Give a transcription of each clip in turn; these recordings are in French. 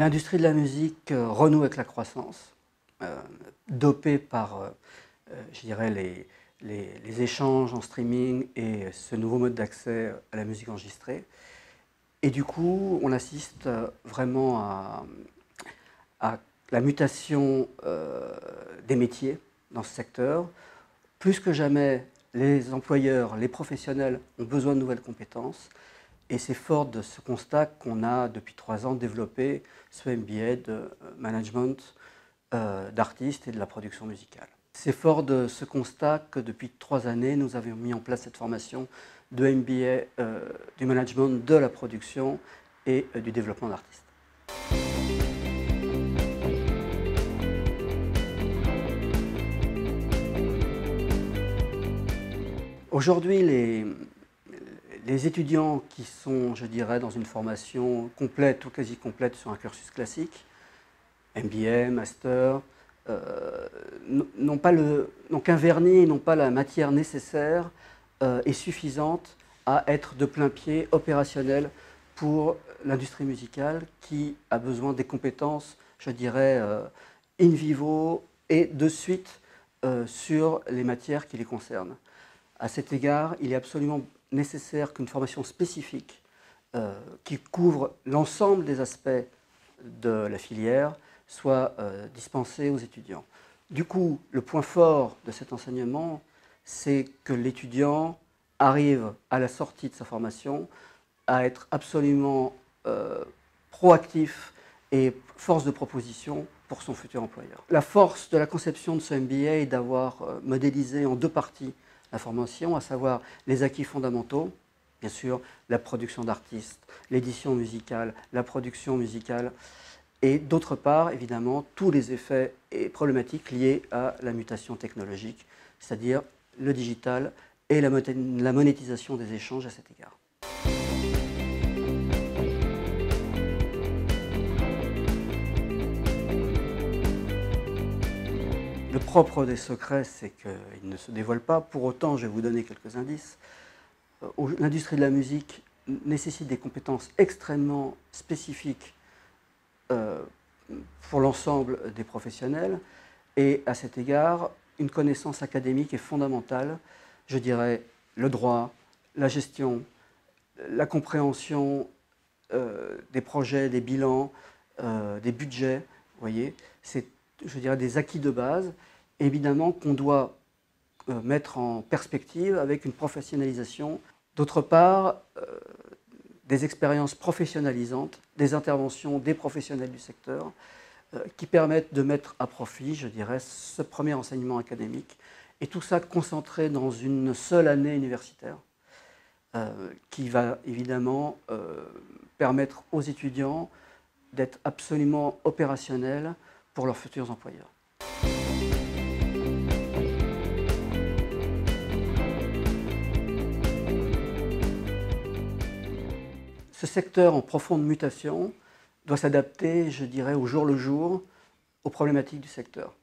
L'industrie de la musique renoue avec la croissance, dopée par, je dirais, les échanges en streaming et ce nouveau mode d'accès à la musique enregistrée. Et du coup, on assiste vraiment à la mutation des métiers dans ce secteur. Plus que jamais, les employeurs, les professionnels ont besoin de nouvelles compétences. Et c'est fort de ce constat qu'on a, depuis 3 ans, développé ce MBA de management d'artistes et de la production musicale. C'est fort de ce constat que depuis 3 années, nous avions mis en place cette formation de MBA du management de la production et du développement d'artistes. Aujourd'hui, les étudiants qui sont, je dirais, dans une formation complète ou quasi complète sur un cursus classique, MBA, Master, n'ont qu'un vernis, n'ont pas la matière nécessaire et suffisante à être de plein pied opérationnel pour l'industrie musicale qui a besoin des compétences, je dirais, in vivo et de suite sur les matières qui les concernent. À cet égard, il est absolument nécessaire qu'une formation spécifique qui couvre l'ensemble des aspects de la filière soit dispensée aux étudiants. Du coup, le point fort de cet enseignement, c'est que l'étudiant arrive à la sortie de sa formation à être absolument proactif et force de proposition pour son futur employeur. La force de la conception de ce MBA est d'avoir modélisé en 2 parties la formation, à savoir les acquis fondamentaux, bien sûr la production d'artistes, l'édition musicale, la production musicale, et d'autre part, évidemment, tous les effets et problématiques liés à la mutation technologique, c'est-à-dire le digital et la monétisation des échanges à cet égard. Le propre des secrets, c'est qu'ils ne se dévoilent pas. Pour autant, je vais vous donner quelques indices. L'industrie de la musique nécessite des compétences extrêmement spécifiques pour l'ensemble des professionnels. Et à cet égard, une connaissance académique est fondamentale. Je dirais le droit, la gestion, la compréhension des projets, des bilans, des budgets. Vous voyez, c'est, je dirais, des acquis de base, évidemment qu'on doit mettre en perspective avec une professionnalisation. D'autre part, des expériences professionnalisantes, des interventions des professionnels du secteur qui permettent de mettre à profit, je dirais, ce premier enseignement académique, et tout ça concentré dans une seule année universitaire qui va évidemment permettre aux étudiants d'être absolument opérationnels pour leurs futurs employeurs. Ce secteur en profonde mutation doit s'adapter, je dirais, au jour le jour aux problématiques du secteur.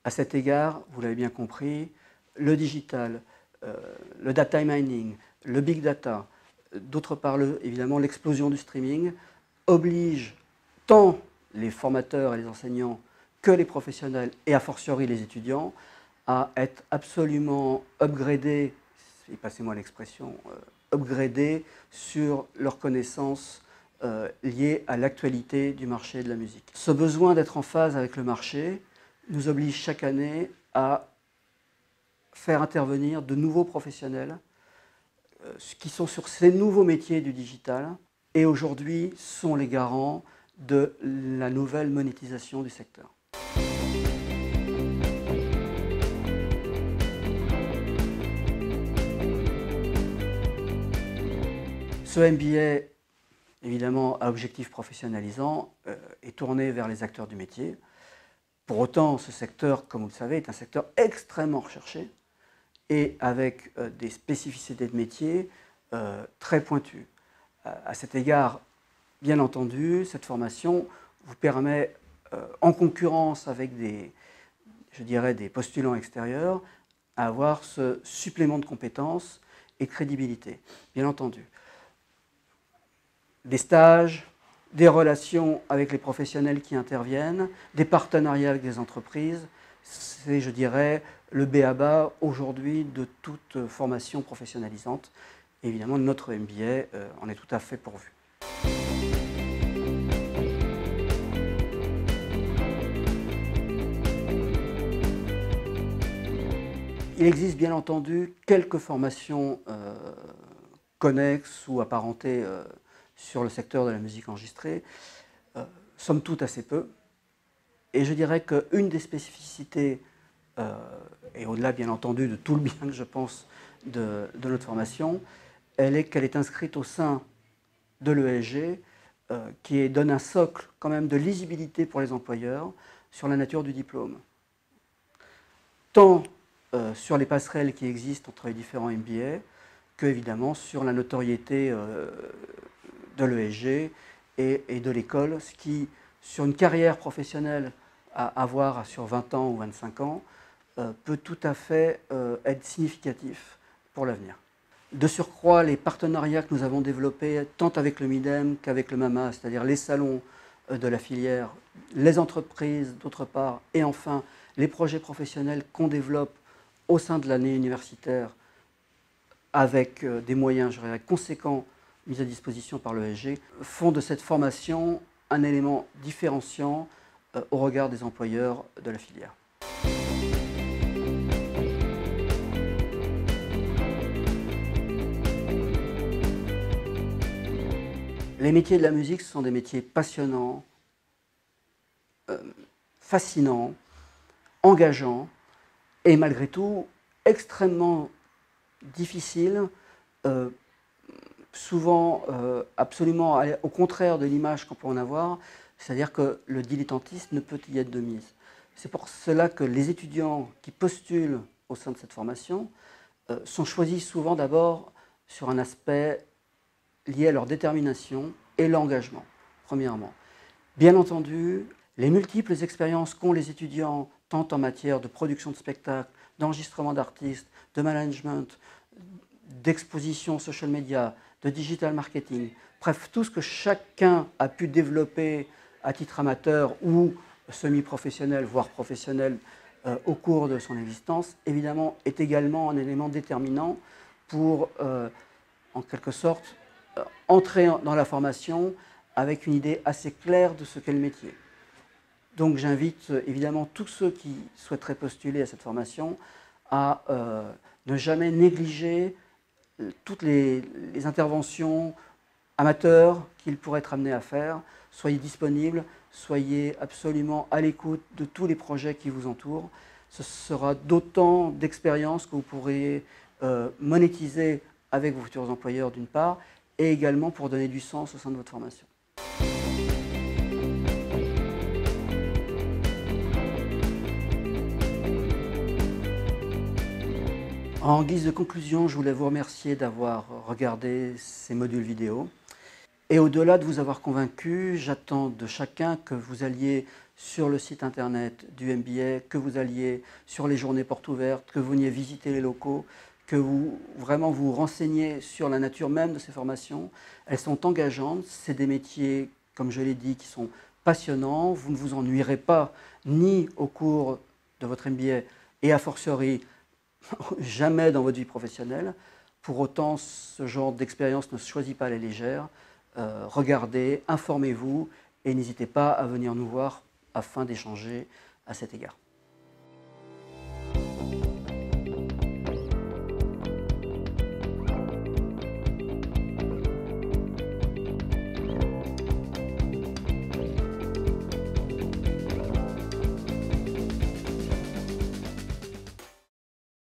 À cet égard, vous l'avez bien compris, le digital, le data mining, le big data, d'autre part, évidemment, l'explosion du streaming, oblige tant les formateurs et les enseignants que les professionnels, et a fortiori les étudiants, à être absolument upgradés, et passez-moi l'expression, upgradés sur leurs connaissances liées à l'actualité du marché de la musique. Ce besoin d'être en phase avec le marché nous oblige chaque année à faire intervenir de nouveaux professionnels qui sont sur ces nouveaux métiers du digital et aujourd'hui sont les garants de la nouvelle monétisation du secteur. Ce MBA, évidemment, à objectif professionnalisant, est tourné vers les acteurs du métier. Pour autant, ce secteur, comme vous le savez, est un secteur extrêmement recherché et avec des spécificités de métier très pointues. À cet égard, bien entendu, cette formation vous permet, en concurrence avec je dirais, des postulants extérieurs, à avoir ce supplément de compétences et de crédibilité, bien entendu. Des stages, des relations avec les professionnels qui interviennent, des partenariats avec des entreprises. C'est, je dirais, le b.a.-ba aujourd'hui de toute formation professionnalisante. Et évidemment, notre MBA en est tout à fait pourvu. Il existe bien entendu quelques formations connexes ou apparentées sur le secteur de la musique enregistrée, somme toute assez peu. Et je dirais qu'une des spécificités, et au-delà bien entendu de tout le bien que je pense de notre formation, elle est qu'elle est inscrite au sein de l'ESG, qui donne un socle quand même de lisibilité pour les employeurs sur la nature du diplôme. Tant sur les passerelles qui existent entre les différents MBA, que évidemment sur la notoriété de l'ESG et de l'école, ce qui, sur une carrière professionnelle à avoir sur 20 ans ou 25 ans, peut tout à fait être significatif pour l'avenir. De surcroît, les partenariats que nous avons développés, tant avec le MIDEM qu'avec le MAMA, c'est-à-dire les salons de la filière, les entreprises d'autre part, et enfin les projets professionnels qu'on développe au sein de l'année universitaire avec des moyens, je dirais, conséquents mis à disposition par l'ESG, font de cette formation un élément différenciant au regard des employeurs de la filière. Les métiers de la musique, ce sont des métiers passionnants, fascinants, engageants et malgré tout extrêmement difficiles, souvent absolument au contraire de l'image qu'on peut en avoir, c'est-à-dire que le dilettantisme ne peut y être de mise. C'est pour cela que les étudiants qui postulent au sein de cette formation sont choisis souvent d'abord sur un aspect lié à leur détermination et l'engagement, premièrement. Bien entendu, les multiples expériences qu'ont les étudiants, tant en matière de production de spectacles, d'enregistrement d'artistes, de management, d'exposition social media, de digital marketing, bref, tout ce que chacun a pu développer à titre amateur ou semi-professionnel, voire professionnel, au cours de son existence, évidemment, est également un élément déterminant pour, en quelque sorte, entrer dans la formation avec une idée assez claire de ce qu'est le métier. Donc j'invite évidemment tous ceux qui souhaiteraient postuler à cette formation à ne jamais négliger toutes les interventions amateurs qu'ils pourraient être amenés à faire. Soyez disponibles, soyez absolument à l'écoute de tous les projets qui vous entourent. Ce sera d'autant d'expériences que vous pourrez monétiser avec vos futurs employeurs d'une part, et également pour donner du sens au sein de votre formation. En guise de conclusion, je voulais vous remercier d'avoir regardé ces modules vidéo. Et au-delà de vous avoir convaincu, j'attends de chacun que vous alliez sur le site internet du MBA, que vous alliez sur les journées portes ouvertes, que vous veniez visiter les locaux, que vous vraiment vous renseigniez sur la nature même de ces formations. Elles sont engageantes, c'est des métiers, comme je l'ai dit, qui sont passionnants. Vous ne vous ennuierez pas ni au cours de votre MBA et a fortiori jamais dans votre vie professionnelle. Pour autant, ce genre d'expérience ne se choisit pas à la légère. Regardez, informez-vous et n'hésitez pas à venir nous voir afin d'échanger à cet égard.